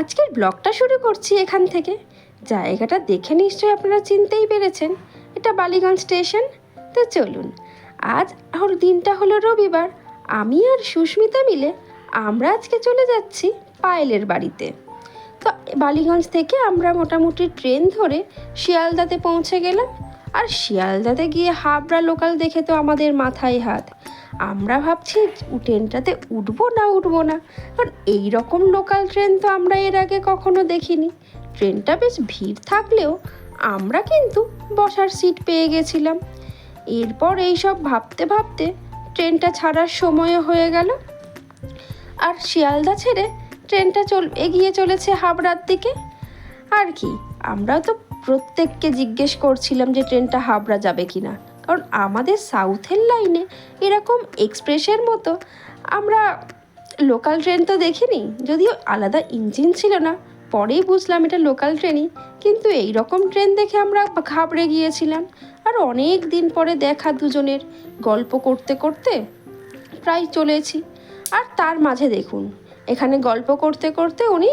আজকের ব্লগটা শুরু করছি এখান থেকে। জায়গাটা দেখে নিশ্চয়ই আপনারা চিনতেই পেরেছেন, এটা বালিগঞ্জ স্টেশন। তো চলুন, আজ আর দিনটা হলো রবিবার। আমি আর সুস্মিতা মিলে আমরা আজকে চলে যাচ্ছি পায়েলের বাড়িতে। তো বালিগঞ্জ থেকে আমরা মোটামুটি ট্রেন ধরে শিয়ালদাতে পৌঁছে গেলাম। আর শিয়ালদাতে গিয়ে হাবড়া লোকাল দেখে তো আমাদের মাথায় হাত। আমরা ভাবছি ট্রেনটাতে উঠবো না, কারণ এই রকম লোকাল ট্রেন তো আমরা এর আগে কখনো দেখিনি। ট্রেনটা বেশ ভিড় থাকলেও আমরা কিন্তু বসার সিট পেয়ে গেছিলাম। এরপর এইসব ভাবতে ভাবতে ট্রেনটা ছাড়ার সময়ও হয়ে গেল। আর শিয়ালদা ছেড়ে ট্রেনটা এগিয়ে চলেছে হাবড়ার দিকে। আর কি, আমরা তো প্রত্যেককে জিজ্ঞেস করছিলাম যে ট্রেনটা হাবড়া যাবে কি না, কারণ আমাদের সাউথের লাইনে এরকম এক্সপ্রেসের মতো আমরা লোকাল ট্রেন তো দেখিনি, যদিও আলাদা ইঞ্জিন ছিল না। পরেই বুঝলাম এটা লোকাল ট্রেনই, কিন্তু এই রকম ট্রেন দেখে আমরা ঘাবড়ে গিয়েছিলাম। আর অনেক দিন পরে দেখা দুজনের, গল্প করতে করতে প্রায় চলেছি। আর তার মাঝে দেখুন, এখানে গল্প করতে করতে উনি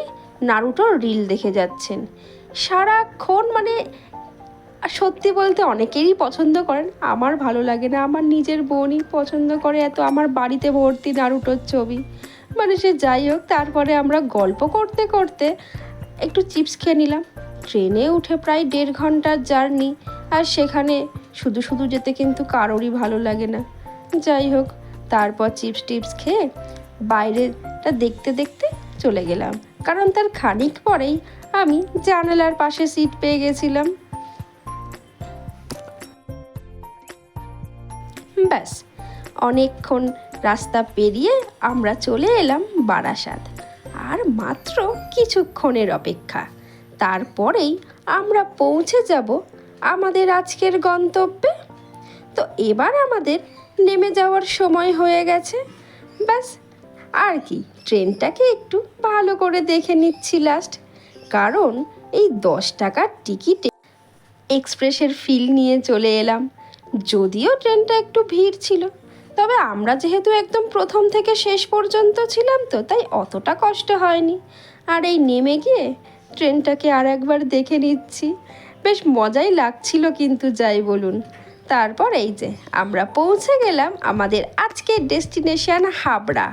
নারুটোর রিল দেখে যাচ্ছেন সারাক্ষণ। মানে সত্যি বলতে অনেকেরই পছন্দ করেন, আমার ভালো লাগে না। আমার নিজের বোনই পছন্দ করে এত, আমার বাড়িতে ভর্তি নারুটোর ছবি। মানে সে যাই হোক, তারপরে আমরা গল্প করতে করতে একটু চিপস খেয়ে নিলাম। ট্রেনে উঠে প্রায় 1.5 ঘন্টার জার্নি, আর সেখানে শুধু শুধু যেতে কিন্তু কারোরই ভালো লাগে না। যাই হোক, তারপর চিপস খেয়ে বাইরেটা দেখতে দেখতে চলে গেলাম, কারণ তার খানিক পরেই আমি জানালার পাশে সিট পেয়ে গেছিলাম। ব্যাস, অনেকক্ষণ রাস্তা পেরিয়ে আমরা চলে এলাম বারাসাত। আর মাত্র কিছুক্ষণের অপেক্ষা, তারপরেই আমরা পৌঁছে যাব আমাদের আজকের গন্তব্যে। তো এবার আমাদের নেমে যাওয়ার সময় হয়ে গেছে। ব্যাস, আর কি, ট্রেনটাকে একটু ভালো করে দেখে নিচ্ছি লাস্ট, কারণ এই 10 টাকার টিকিটে এক্সপ্রেসের ফিল নিয়ে চলে এলাম। যদিও ট্রেনটা একটু ভিড় ছিল, তবে আমরা যেহেতু একদম প্রথম থেকে শেষ পর্যন্ত ছিলাম, তো তাই অতটা কষ্ট হয়নি। আর এই নেমে গিয়ে ট্রেনটাকে আর একবার দেখে নিচ্ছি, বেশ মজাই লাগছিল কিন্তু, যাই বলুন। তারপর এই যে আমরা পৌঁছে গেলাম আমাদের আজকের ডেস্টিনেশন হাবড়া।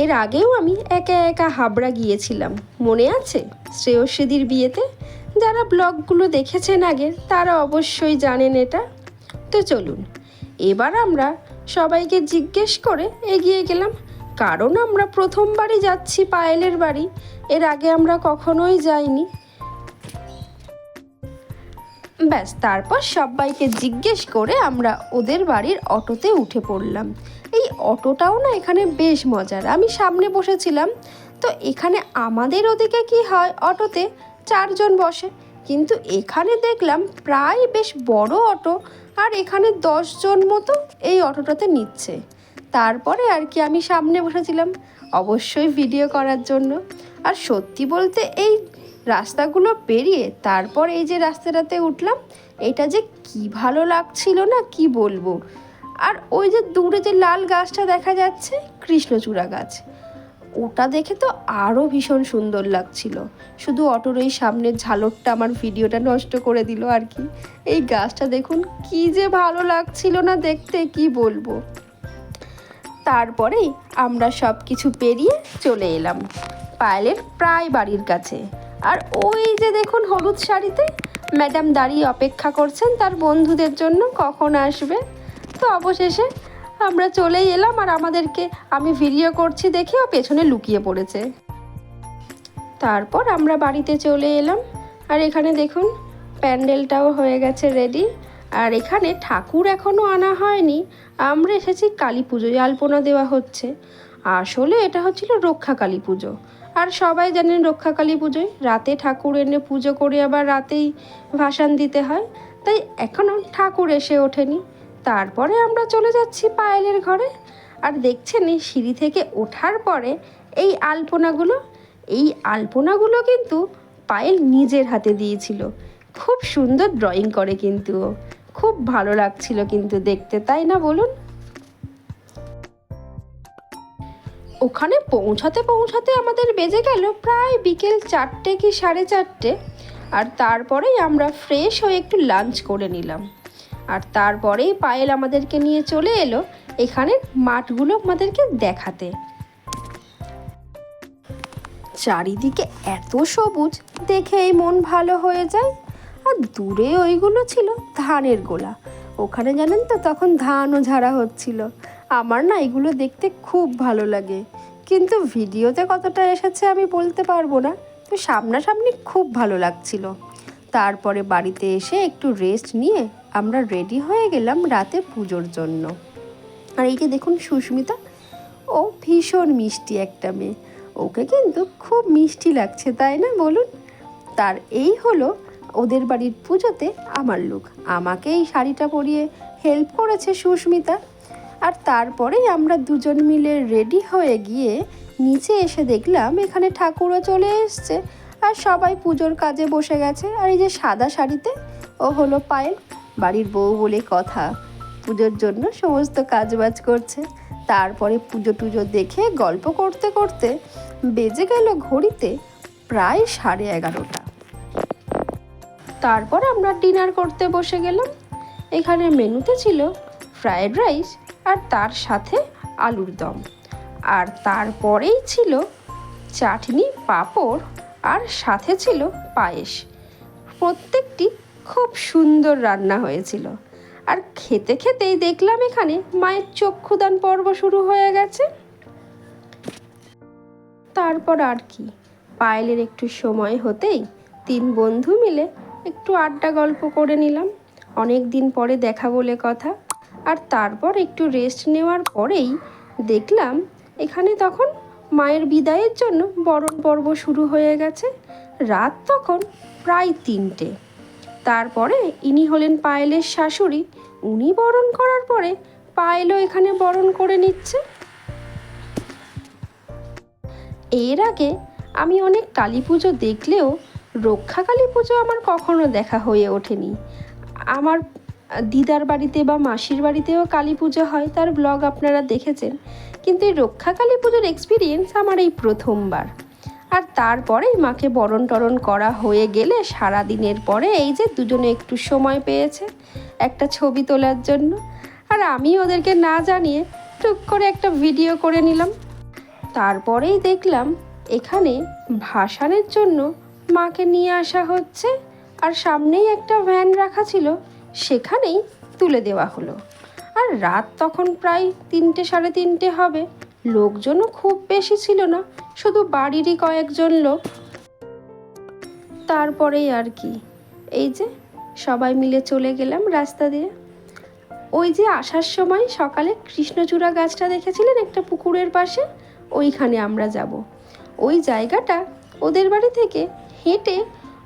এর আগেও আমি একা একা হাবড়া গিয়েছিলাম, মনে আছে, শ্রেয়সীদির বিয়েতে। যারা ব্লগগুলো দেখেছেন আগের তারা অবশ্যই জানেন এটা। তো চলুন, এবার আমরা সবাইকে জিজ্ঞেস করে এগিয়ে গেলাম, কারণ আমরা প্রথমবারই যাচ্ছি পায়েলের বাড়ি, এর আগে আমরা কখনোই যাইনি। ব্যাস, তারপর সবাইকে জিজ্ঞেস করে আমরা ওদের বাড়ির অটোতে উঠে পড়লাম। এই অটোটাও না এখানে বেশ মজার। আমি সামনে বসেছিলাম, তো এখানে আমাদের ওদিকে কি হয়, অটোতে 4 জন বসে, কিন্তু এখানে দেখলাম প্রায় বেশ বড় অটো, আর এখানে 10 জন মতো এই অটোটাতে নিচ্ছে। তারপরে আর কি আমি সামনে বসেছিলাম, অবশ্যই ভিডিও করার জন্য। আর সত্যি বলতে এই রাস্তাগুলো পেরিয়ে তারপর এই যে রাস্তাটাতে উঠলাম, এটা যে কি ভালো লাগছিল না, কি বলবো। আর ওই যে দূরে যে লাল গাছটা দেখা যাচ্ছে, কৃষ্ণচূড়া গাছ, ওটা দেখে তো আরও ভীষণ সুন্দর লাগছিল। শুধু অটোর এই সামনের ঝালরটা আমার ভিডিওটা নষ্ট করে দিল আর কি। এই গাছটা দেখুন কি যে ভালো লাগছিল না দেখতে, কি বলবো। তারপরেই আমরা সব কিছু পেরিয়ে চলে এলাম পায়েলের প্রায় বাড়ির কাছে। আর ওই যে দেখুন হলুদ শাড়িতে ম্যাডাম দাঁড়িয়ে অপেক্ষা করছেন তার বন্ধুদের জন্য কখন আসবে। তো অবশেষে আমরা চলেই এলাম, আর আমাদেরকে আমি ভিডিও করছি দেখে ও পেছনে লুকিয়ে পড়েছে। তারপর আমরা বাড়িতে চলে এলাম, আর এখানে দেখুন প্যান্ডেলটাও হয়ে গেছে রেডি। আর এখানে ঠাকুর এখনও আনা হয়নি, আমরা এসেছি কালী পুজোয়, আলপনা দেওয়া হচ্ছে। আসলে এটা হচ্ছিল রক্ষা কালী পুজো, আর সবাই জানেন রক্ষা কালী পুজোয় রাতে ঠাকুর এনে পুজো করে আবার রাতেই ভাসান দিতে হয়, তাই এখনও ঠাকুর এসে ওঠেনি। তারপরে আমরা চলে যাচ্ছি পায়েলের ঘরে। আর দেখছেন এই সিঁড়ি থেকে ওঠার পরে এই আলপনাগুলো কিন্তু পায়েল নিজের হাতে দিয়েছিল। খুব সুন্দর ড্রয়িং করে কিন্তু, খুব ভালো লাগছিল কিন্তু দেখতে, তাই না বলুন? ওখানে পৌঁছাতে পৌঁছাতে আমাদের বেজে গেল প্রায় বিকেল 4টে কি 4:30। আর তারপরেই আমরা ফ্রেশ হয়ে একটু লাঞ্চ করে নিলাম। আর তারপরেই পায়েল আমাদেরকে নিয়ে চলে এলো এখানের মাঠগুলো আমাদেরকে দেখাতে। চারিদিকে এত সবুজ দেখেই মন ভালো হয়ে যায়। আর দূরে ওইগুলো ছিল ধানের গোলা। ওখানে জানেন তো তখন ধানও ঝাড়া হচ্ছিল। আমার না এগুলো দেখতে খুব ভালো লাগে, কিন্তু ভিডিওতে কতটা এসেছে আমি বলতে পারবো না। তো সামনাসামনি খুব ভালো লাগছিল। তারপরে বাড়িতে এসে একটু রেস্ট নিয়ে আমরা রেডি হয়ে গেলাম রাতে পুজোর জন্য। আর এই যে দেখুন সুস্মিতা, ও ভীষণ মিষ্টি একটা মেয়ে। ওকে কিন্তু খুব মিষ্টি লাগছে, তাই না বলুন? তার এই হলো ওদের বাড়ির পুজোতে আমার লুক। আমাকে এই শাড়িটা পরিয়ে হেল্প করেছে সুস্মিতা। আর তারপরেই আমরা দুজন মিলে রেডি হয়ে গিয়ে নিচে এসে দেখলাম এখানে ঠাকুরও চলে এসছে আর সবাই পুজোর কাজে বসে গেছে। আর এই যে সাদা শাড়িতে ও হলো পায়েল, বাড়ির বউ বলে কথা, পুজোর জন্য সমস্ত কাজবাজ করছে। তারপরে পুজো টুজো দেখে গল্প করতে করতে বেজে গেল ঘড়িতে প্রায় 11:30। তারপর আমরা ডিনার করতে বসে গেলাম। এখানে মেনুতে ছিল ফ্রায়েড রাইস আর তার সাথে আলুর দম, আর তারপরেই ছিল চাটনি, পাঁপড় আর সাথে ছিল পায়েস। প্রত্যেকটি খুব সুন্দর রান্না হয়েছিল। আর খেতে খেতেই দেখলাম এখানে মায়ের চক্ষুদান পর্ব শুরু হয়ে গেছে। তারপর আর কি, পায়েলের একটু সময় হতেই 3 বন্ধু মিলে একটু আড্ডা গল্প করে নিলাম, অনেক দিন পরে দেখা বলে কথা। আর তারপর একটু রেস্ট নেওয়ার পরেই দেখলাম এখানে তখন মায়ের বিদায়ের জন্য বরণ পর্ব শুরু হয়ে গেছে। রাত তখন প্রায় 3টে। তারপরে ইনি হলেন পায়েলের শাশুড়ি। উনি বরণ করার পরে পায়েলও এখানে বরণ করে নিচ্ছে। এর আগে আমি অনেক কালী পুজো দেখলেও রক্ষা কালী পুজো আমার কখনো দেখা হয়ে ওঠেনি। আমার দিদার বাড়িতে বা মাসির বাড়িতেও কালী পুজো হয়, তার ব্লগ আপনারা দেখেছেন, কিন্তু এই রক্ষা কালী পুজোর এক্সপিরিয়েন্স আমার এই প্রথমবার। আর তারপরেই মাকে বরণ টরণ করা হয়ে গেলে সারা দিনের পরে এই যে দুজনে একটু সময় পেয়েছে একটা ছবি তোলার জন্য। আর আমি ওদেরকে না জানিয়ে টুক করে একটা ভিডিও করে নিলাম। তারপরেই দেখলাম এখানে ভাসানের জন্য মাকে নিয়ে আসা হচ্ছে। আর সামনেই একটা ভ্যান রাখা ছিল, সেখানেই তুলে দেওয়া হলো। আর রাত তখন প্রায় 3টে 3:30 হবে। লোকজনও খুব বেশি ছিল না, শুধু বাড়িরই কয়েকজন লোক। তারপরেই আর কি, এই যে সবাই মিলে চলে গেলাম রাস্তা দিয়ে। ওই যে আসার সময় সকালে কৃষ্ণচূড়া গাছটা দেখেছিলেন একটা পুকুরের পাশে, ওইখানে আমরা যাব। ওই জায়গাটা ওদের বাড়ি থেকে হেঁটে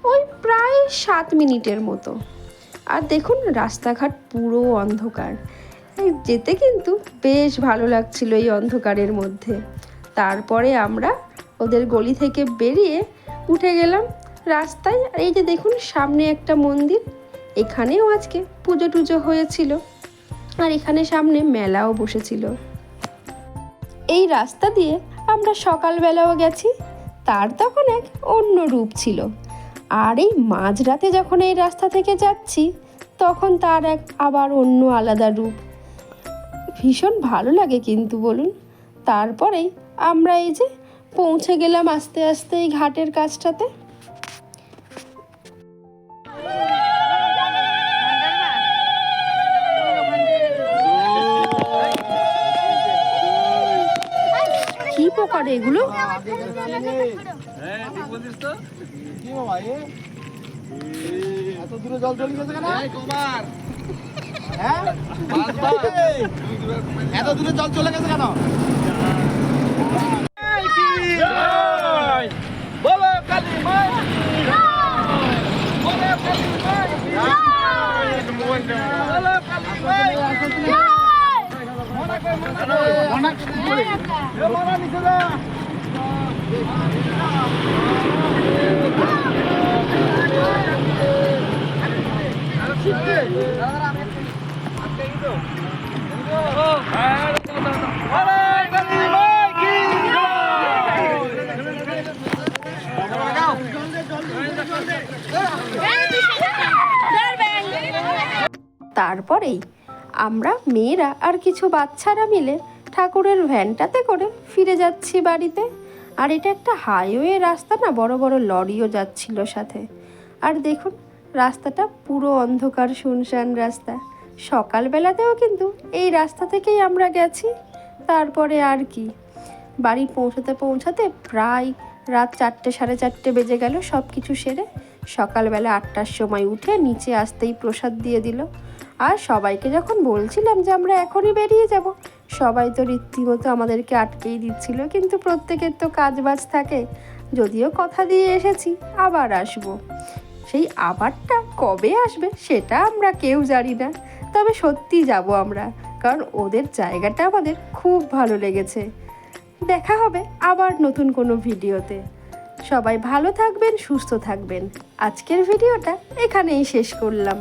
ওই প্রায় 7 মিনিটের মতো। আর দেখুন রাস্তাঘাট পুরো অন্ধকার, যেতে কিন্তু বেশ ভালো লাগছিল এই অন্ধকারের মধ্যে। তারপরে আমরা ওদের গলি থেকে বেরিয়ে উঠে গেলাম রাস্তায়। আর এই যে দেখুন সামনে একটা মন্দির, এখানেও আজকে পুজো টুজো হয়েছিল। আর এখানে সামনে মেলাও বসেছিল। এই রাস্তা দিয়ে আমরা সকালবেলাও গেছি, তার তখন এক অন্য রূপ ছিল। আর এই মাঝরাতে যখন এই রাস্তা থেকে যাচ্ছি তখন তার এক আবার অন্য আলাদা রূপ। ভীষণ ভালো লাগে কিন্তু বলুন। তারপরেই আমরা এই যে পৌঁছে গেলাম আস্তে আস্তে এই ঘাটের কাছটাতে। কি পোকা রে এগুলো? এত দূরে জল চলে গেছে কেন? এত দূরে জল চলে গেছে কেন? বলো কালী মাই, বলো কালী মাই, বলো কালী মাই। মনা নিচে যা। তারপরেই আমরা মেয়েরা আর কিছু বাচ্চারা মিলে ঠাকুরের ভ্যানটাতে করে ফিরে যাচ্ছি বাড়িতে। আর এটা একটা হাইওয়ে রাস্তা না, বড় বড় লরিও যাচ্ছিল সাথে। আর দেখুন রাস্তাটা পুরো অন্ধকার শুনশান রাস্তা। সকালবেলাতেও কিন্তু এই রাস্তা থেকেই আমরা গেছি। তারপরে আর কি, বাড়ি পৌঁছাতে পৌঁছাতে প্রায় রাত 4টে সাড়ে 4টে বেজে গেল। সব কিছু সেরে সকালবেলা 8টার সময় উঠে নিচে আসতেই প্রসাদ দিয়ে দিল। আর সবাইকে যখন বলছিলাম যে আমরা এখনই বেরিয়ে যাব, সবাই তো রীতিমতো আমাদেরকে আটকেই দিচ্ছিল, কিন্তু প্রত্যেকের তো কাজ বাজ থাকে। যদিও কথা দিয়ে এসেছি আবার আসবো, সেই আবারটা কবে আসবে সেটা আমরা কেউ জানি না। তবে সত্যি যাব আমরা, কারণ ওদের জায়গাটা আমাদের খুব ভালো লেগেছে। দেখা হবে আবার নতুন কোনো ভিডিওতে। সবাই ভালো থাকবেন, সুস্থ থাকবেন। আজকের ভিডিওটা এখানেই শেষ করলাম।